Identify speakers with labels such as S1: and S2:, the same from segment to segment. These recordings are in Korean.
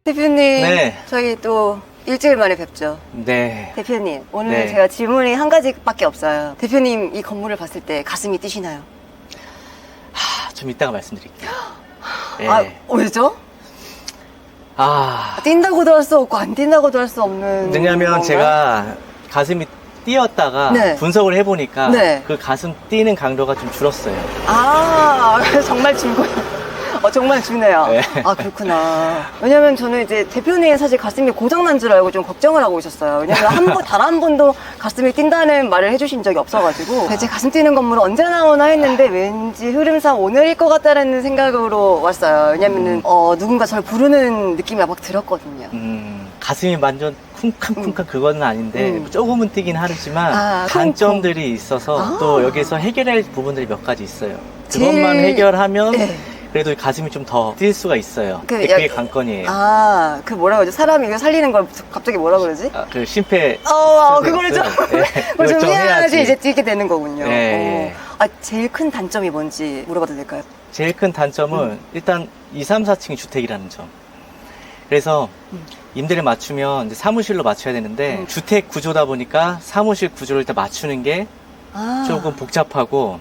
S1: 대표님,
S2: 네.
S1: 저희 또 일주일 만에 뵙죠.
S2: 네.
S1: 대표님, 오늘
S2: 네.
S1: 제가 질문이 한 가지밖에 없어요. 대표님, 이 건물을 봤을 때 가슴이 뛰시나요?
S2: 좀 이따가 말씀드릴게요. 네.
S1: 아, 왜죠? 뛴다고도 할 수 없고 안 뛴다고도 할 수 없는
S2: 왜냐면
S1: 건가?
S2: 제가 가슴이 뛰었다가
S1: 네.
S2: 분석을 해보니까
S1: 네.
S2: 그 가슴 뛰는 강도가 좀 줄었어요.
S1: 정말 줄고요. 정말 주네요.
S2: 네.
S1: 아, 그렇구나. 왜냐면 저는 이제 대표님 사실 가슴이 고장난 줄 알고 좀 걱정을 하고 있었어요. 왜냐면 단 한 번도 가슴이 뛴다는 말을 해주신 적이 없어가지고. 제 가슴 뛰는 건물은 언제 나오나 했는데 왠지 흐름상 오늘일 것 같다는 생각으로 왔어요. 왜냐면은, 누군가 저를 부르는 느낌이 막 들었거든요.
S2: 가슴이 완전 쿵쾅쿵쾅 그거는 아닌데 조금은 뛰긴 하지만 단점들이 있어서 또 여기서 해결할 부분들이 몇 가지 있어요. 그것만 해결하면
S1: 네.
S2: 그래도 가슴이 좀 더 뛸 수가 있어요.
S1: 그
S2: 그게 관건이에요.
S1: 그 뭐라 그러지? 사람이 이거 살리는 걸 갑자기 뭐라 그러지?
S2: 그 심폐.
S1: 그거를 좀, 그걸 좀 해야지 이제 뛰게 되는 거군요.
S2: 네.
S1: 제일 큰 단점이 뭔지 물어봐도 될까요?
S2: 제일 큰 단점은 일단 2, 3, 4층 주택이라는 점. 그래서 임대를 맞추면 이제 사무실로 맞춰야 되는데 주택 구조다 보니까 사무실 구조를 일단 맞추는 게 조금 복잡하고,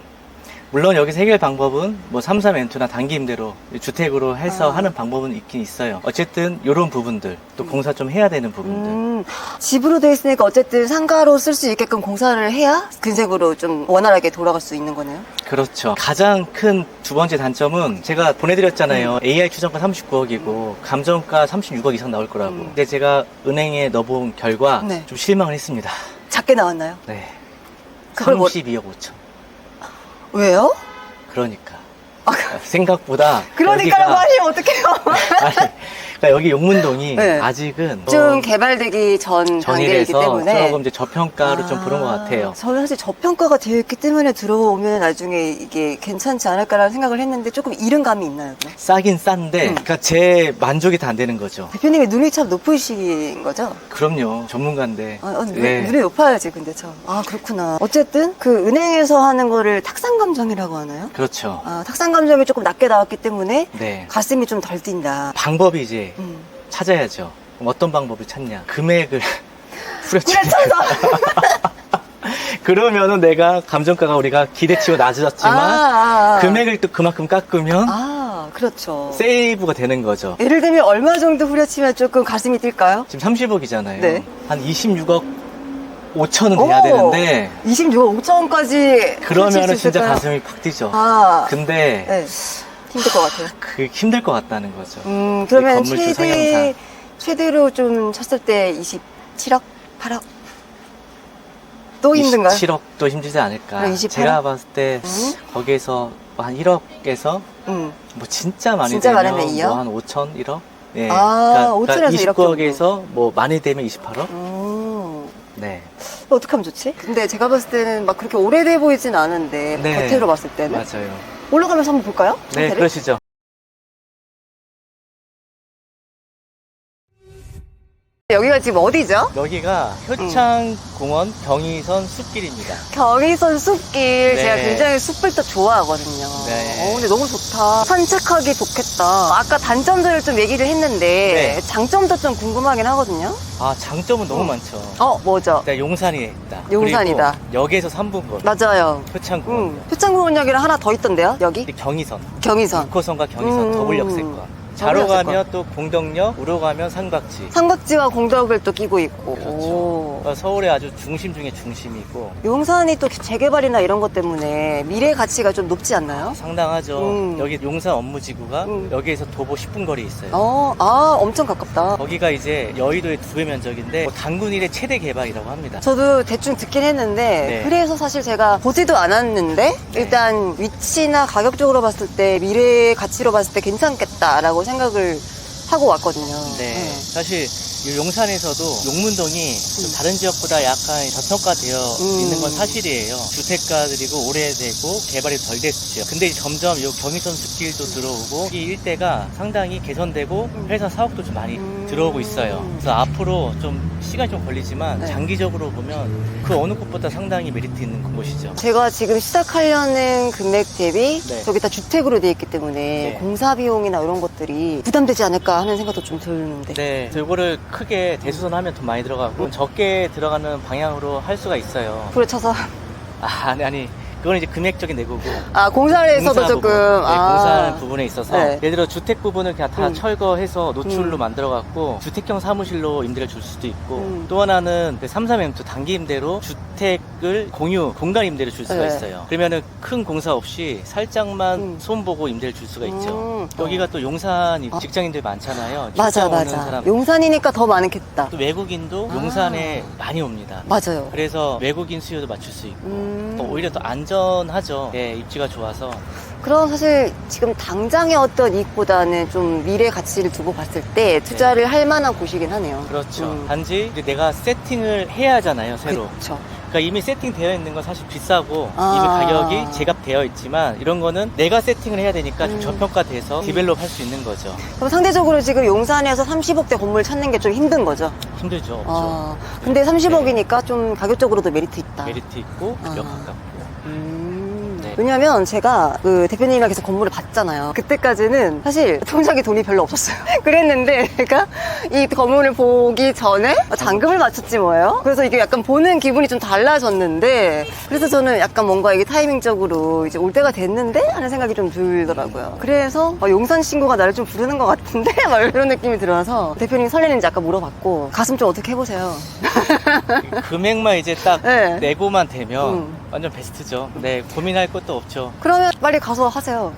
S2: 물론 여기서 해결 방법은 뭐 3, 3엔투나 단기 임대로 주택으로 해서 하는 방법은 있긴 있어요. 어쨌든 이런 부분들, 또 공사 좀 해야 되는 부분들.
S1: 집으로 돼 있으니까 어쨌든 상가로 쓸 수 있게끔 공사를 해야 근색으로 좀 원활하게 돌아갈 수 있는 거네요.
S2: 그렇죠. 가장 큰 두 번째 단점은 제가 보내드렸잖아요. AI 추정가 39억이고 감정가 36억 이상 나올 거라고. 근데 제가 은행에 넣어본 결과
S1: 네.
S2: 좀 실망을 했습니다.
S1: 작게 나왔나요?
S2: 네.
S1: 그걸
S2: 32억 5천.
S1: 왜요?
S2: 그러니까. 생각보다.
S1: 그러니까라고 하시면 어떡해요?
S2: 그러니까 여기 용문동이
S1: 네.
S2: 아직은
S1: 좀 개발되기 전 단계이기
S2: 전이라서
S1: 때문에
S2: 조금 이제 저평가로 좀 보는 것 같아요.
S1: 저는 사실 저평가가 되어 있기 때문에 들어오면 나중에 이게 괜찮지 않을까라는 생각을 했는데 조금 이른 감이 있나요? 그럼?
S2: 싸긴 싼데, 그러니까 제 만족이 다 안 되는 거죠.
S1: 대표님이 눈이 참 높으신 거죠?
S2: 그럼요. 전문가인데.
S1: 눈이 높아야지 근데 참. 그렇구나. 어쨌든 그 은행에서 하는 거를 탁상감정이라고 하나요?
S2: 그렇죠.
S1: 탁상감정이 조금 낮게 나왔기 때문에
S2: 네.
S1: 가슴이 좀 덜 뛴다.
S2: 방법이 이제 찾아야죠. 그럼 어떤 방법을 찾냐? 금액을 후려쳐서. 그러면은 내가 감정가가 우리가 기대치고 낮아졌지만 금액을 또 그만큼 깎으면
S1: 그렇죠.
S2: 세이브가 되는 거죠.
S1: 예를 들면 얼마 정도 후려치면 조금 가슴이 뛸까요?
S2: 지금 30억이잖아요.
S1: 네.
S2: 한 26억 5천은 돼야 되는데
S1: 26억 5천까지
S2: 그러면은 진짜 가슴이 팍 뛰죠. 근데
S1: 네. 힘들 것 같아요.
S2: 그 힘들 것 같다는 거죠.
S1: 그러면
S2: 건물주 성향상.
S1: 최대로 좀 쳤을 때 27억? 8억? 또 힘든가요?
S2: 27억도 힘들지 않을까.
S1: 그럼 28억?
S2: 제가 봤을 때 거기에서 한 1억에서 뭐 진짜 많이
S1: 진짜
S2: 되면
S1: 많으면 2억?
S2: 뭐 한 5천, 1억? 예.
S1: 5천에서 1억
S2: 29억에서 뭐 많이 되면 28억? 네.
S1: 어떻게 하면 좋지? 근데 제가 봤을 때는 막 그렇게 오래돼 보이진 않은데
S2: 네.
S1: 겉으로 봤을 때는
S2: 맞아요.
S1: 올라가면서 한번 볼까요?
S2: 네,
S1: 상태를?
S2: 그러시죠.
S1: 여기가 지금 어디죠?
S2: 여기가 효창공원 경의선 숲길입니다.
S1: 경의선 숲길.
S2: 네.
S1: 제가 굉장히 숲을 또 좋아하거든요.
S2: 네.
S1: 근데 너무 좋다. 산책하기 좋겠다. 아까 단점들을 좀 얘기를 했는데
S2: 네.
S1: 장점도 좀 궁금하긴 하거든요.
S2: 장점은 너무 많죠.
S1: 뭐죠?
S2: 일단 용산이 있다.
S1: 용산이다.
S2: 그리고 역에서 3분 거리.
S1: 맞아요.
S2: 효창공원.
S1: 표창공원역이랑 하나 더 있던데요? 여기?
S2: 경의선.
S1: 경의선.
S2: 6호선과 경의선 더블 역세권. 좌로 가면 또 공덕역, 우로 가면 삼각지.
S1: 삼각지와 공덕을 또 끼고 있고.
S2: 그렇죠. 그러니까 서울의 아주 중심 중에 중심이고.
S1: 용산이 또 재개발이나 이런 것 때문에 미래 가치가 좀 높지 않나요?
S2: 상당하죠. 여기 용산 업무지구가 여기에서 도보 10분 거리에 있어요.
S1: 엄청 가깝다.
S2: 거기가 이제 여의도의 2배 면적인데 뭐 단군 일의 최대 개발이라고 합니다.
S1: 저도 대충 듣긴 했는데
S2: 네.
S1: 그래서 사실 제가 보지도 않았는데 일단 위치나 가격적으로 봤을 때 미래 가치로 봤을 때 괜찮겠다라고 생각을 하고 왔거든요.
S2: 네. 사실 이 용산에서도 용문동이 좀 다른 지역보다 약간 저평가되어 있는 건 사실이에요. 주택가들이고 오래되고 개발이 덜 됐죠. 근데 점점 이 경의선 숲길도 들어오고 이 일대가 상당히 개선되고 회사 사업도 좀 많이 들어오고 있어요. 그래서 앞으로 좀 시간이 좀 걸리지만
S1: 네.
S2: 장기적으로 보면 그 어느 곳보다 상당히 메리트 있는 곳이죠.
S1: 제가 지금 시작하려는 금액 대비
S2: 네.
S1: 저기 다 주택으로 되어 있기 때문에
S2: 네.
S1: 공사 비용이나 이런 것들이 부담되지 않을까 하는 생각도 좀 드는데.
S2: 네, 그래서 이거를 크게 대수선하면 돈 많이 들어가고 적게 들어가는 방향으로 할 수가 있어요.
S1: 불에 쳐서.
S2: 아니. 그건 이제 금액적인 내고고.
S1: 아, 공사에서도
S2: 공사
S1: 조금.
S2: 부분, 네, 공사하는 부분에 있어서
S1: 네.
S2: 예를 들어 주택 부분을 그냥 다 철거해서 노출로
S1: 음.
S2: 만들어갖고 주택형 사무실로 임대를 줄 수도 있고 또
S1: 음.
S2: 하나는 33M 단기 임대로 주택을 공유 공간 임대를 줄 수가
S1: 네.
S2: 있어요. 그러면은 큰 공사 없이 살짝만 손 보고 임대를 줄 수가 있죠. 여기가 또 용산 직장인들 많잖아요.
S1: 맞아,
S2: 출장 오는
S1: 맞아.
S2: 사람.
S1: 용산이니까 더 많겠다.
S2: 또 외국인도 용산에 많이 옵니다.
S1: 맞아요.
S2: 그래서 외국인 수요도 맞출 수 있고 또 오히려 더 안전하죠. 예, 입지가 좋아서.
S1: 그럼 사실 지금 당장의 어떤 이익보다는 좀 미래 가치를 두고 봤을 때 투자를 할 만한 곳이긴 하네요.
S2: 그렇죠. 단지 이제 내가 세팅을 해야 하잖아요, 새로.
S1: 그렇죠.
S2: 그러니까 이미 세팅되어 있는 건 사실 비싸고
S1: 아.
S2: 이미 가격이 제값되어 있지만 이런 거는 내가 세팅을 해야 되니까 좀 저평가돼서 디벨롭 할 수 있는 거죠.
S1: 그럼 상대적으로 지금 용산에서 30억대 건물 찾는 게 좀 힘든 거죠?
S2: 힘들죠, 없죠.
S1: 아, 근데 30억이니까 좀 가격적으로도 메리트 있다.
S2: 메리트 있고
S1: 아.
S2: 역 가깝고. 네.
S1: 왜냐면 제가 그 대표님이랑 계속 건물을 봤잖아요. 그때까지는 사실 통장에 돈이 별로 없었어요. 그랬는데 제가 이 건물을 보기 전에 잔금을 맞췄지 뭐예요. 그래서 이게 약간 보는 기분이 좀 달라졌는데 그래서 저는 약간 뭔가 이게 타이밍적으로 이제 올 때가 됐는데 하는 생각이 좀 들더라고요. 그래서 용산 친구가 나를 좀 부르는 것 같은데 막 이런 느낌이 들어서 대표님 설레는지 아까 물어봤고 가슴 좀 어떻게 해보세요.
S2: 금액만 이제 딱
S1: 네.
S2: 내고만 되면 완전 베스트죠. 네, 고민할 것도 없죠.
S1: 그러면 빨리 가서 하세요.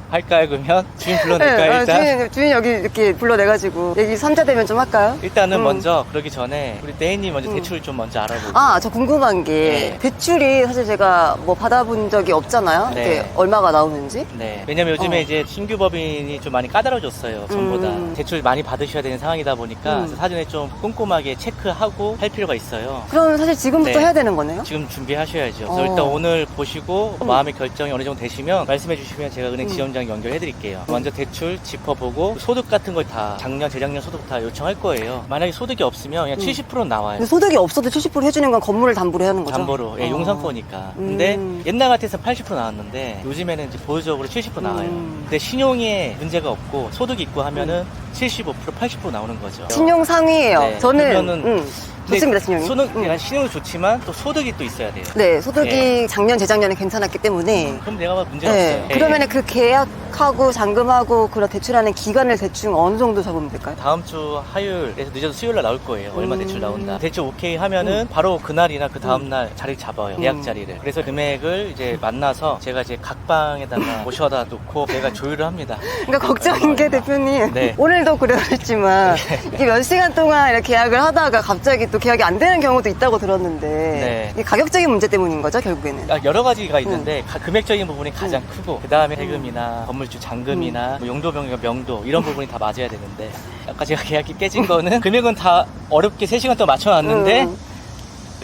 S2: 할까요, 그러면? 주인 불러낼까요,
S1: 네,
S2: 일단?
S1: 주인 여기 이렇게 불러내가지고 얘기 3자 되면 좀 할까요?
S2: 일단은 먼저 그러기 전에 우리 네이님 먼저 대출 좀 먼저 알아보고.
S1: 아, 저 궁금한 게
S2: 네.
S1: 대출이 사실 제가 뭐 받아본 적이 없잖아요.
S2: 네.
S1: 이게 얼마가 나오는지.
S2: 네. 왜냐면 요즘에 이제 신규 법인이 좀 많이 까다로워졌어요. 전보다. 대출 많이 받으셔야 되는 상황이다 보니까 사전에 좀 꼼꼼하게 체크하고 할 필요가 있어요.
S1: 그러면 사실 지금부터
S2: 네.
S1: 해야 되는 거네요?
S2: 지금 준비하셔야죠. 그래서 일단 오늘 보시고 마음의 결정이 어느 정도 되시면 말씀해 주시면 제가 은행 지원장 연결해 드릴게요. 먼저 대출 짚어보고 소득 같은 걸 다 작년, 재작년 소득 다 요청할 거예요. 만약에 소득이 없으면 그냥 70%는 나와요.
S1: 근데 소득이 없어도 70% 해주는 건 건물을 담보로 하는 거죠?
S2: 담보로. 예, 용산 거니까. 근데 옛날 같아서 80% 나왔는데 요즘에는 이제 보유적으로 70% 나와요. 근데 신용에 문제가 없고 소득이 있고 하면은 75%, 80% 나오는 거죠.
S1: 신용 상위예요.
S2: 네,
S1: 저는
S2: 그러면은
S1: 좋습니다, 신용이.
S2: 신용이 좋지만 또 소득이 또 있어야 돼요.
S1: 네, 소득이
S2: 네.
S1: 작년, 재작년에 괜찮았기 때문에.
S2: 그럼 내가 봐 문제가
S1: 네.
S2: 없어요.
S1: 그러면은 그 계약하고 잔금하고 그런 대출하는 기간을 대충 어느 정도 잡으면 될까요?
S2: 다음 주 화요일에서 늦어도 수요일 날 나올 거예요. 얼마 대출 나온다. 대출 오케이 하면은 바로 그날이나 그 다음 날 자리를 잡아요. 계약 자리를. 그래서 금액을 이제 만나서 제가 이제 각 방에다가 모셔다 놓고 제가 조율을 합니다.
S1: 그러니까 걱정인 게 대표님
S2: 네.
S1: 오늘도 그랬지만 이게 몇 시간 동안 이렇게 계약을 하다가 갑자기 또 계약이 안 되는 경우도 있다고 들었는데
S2: 네.
S1: 이게 가격적인 문제 때문인 거죠 결국에는?
S2: 여러 가지가 있는데 금액적인 부분이 가장 크고 그 다음에 세금이나 건물주 잔금이나 뭐 용도 변경 명도 이런 부분이 다 맞아야 되는데 아까 제가 계약이 깨진 거는 금액은 다 어렵게 3시간 동안 맞춰놨는데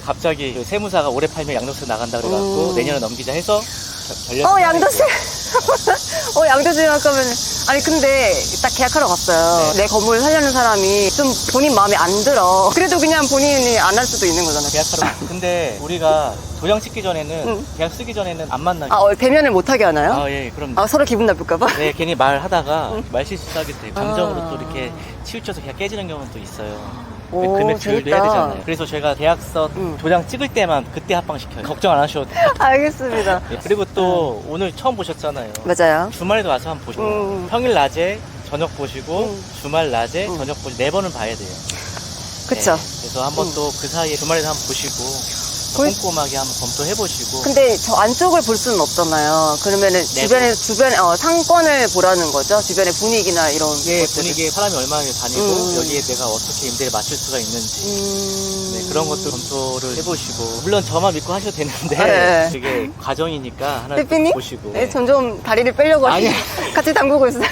S2: 갑자기 그 세무사가 올해 팔면 양도세 나간다 그래갖고 내년에 넘기자 해서 결렬.
S1: 양도세. 양도세 아까면 아니 근데 딱 계약하러 갔어요. 내 건물 살려는 사람이 좀 본인 마음에 안 들어. 그래도 그냥 본인이 안 할 수도 있는 거잖아요.
S2: 계약하러. 근데 우리가 도장 찍기 전에는 계약 쓰기 전에는 안 만나게.
S1: 대면을 못 하게 하나요?
S2: 예, 그럼.
S1: 서로 기분 나쁠까봐?
S2: 네, 괜히 말하다가 말실수하게 되고 감정으로 또 이렇게 치우쳐서 계약 깨지는 경우는 또 있어요.
S1: 오,
S2: 금액 조율도
S1: 재밌다.
S2: 해야 되잖아요. 그래서 제가 계약서 도장 찍을 때만 그때 합방시켜요. 걱정 안 하셔도 돼요.
S1: 알겠습니다.
S2: 예, 그리고 또 오늘 처음 보셨잖아요.
S1: 맞아요.
S2: 주말에도 와서 한번 보시고 평일 낮에 저녁 보시고 주말 낮에 저녁 보시고 4번은 봐야 돼요.
S1: 그쵸.
S2: 네, 그래서 한번 또 그 사이에 주말에도 한번 보시고 꼼꼼하게 한번 검토해보시고.
S1: 근데 저 안쪽을 볼 수는 없잖아요. 그러면은 주변에 상권을 보라는 거죠. 주변의 분위기나 이런
S2: 예,
S1: 것들을.
S2: 분위기에 사람이 얼마나 다니고 여기에 내가 어떻게 임대를 맞출 수가 있는지 네, 그런 것도 검토를 해보시고 물론 저만 믿고 하셔도 되는데
S1: 네.
S2: 되게 과정이니까 하나
S1: 대표님?
S2: 보시고.
S1: 네, 점점 다리를 빼려고
S2: 아니.
S1: 같이 담그고 있어요.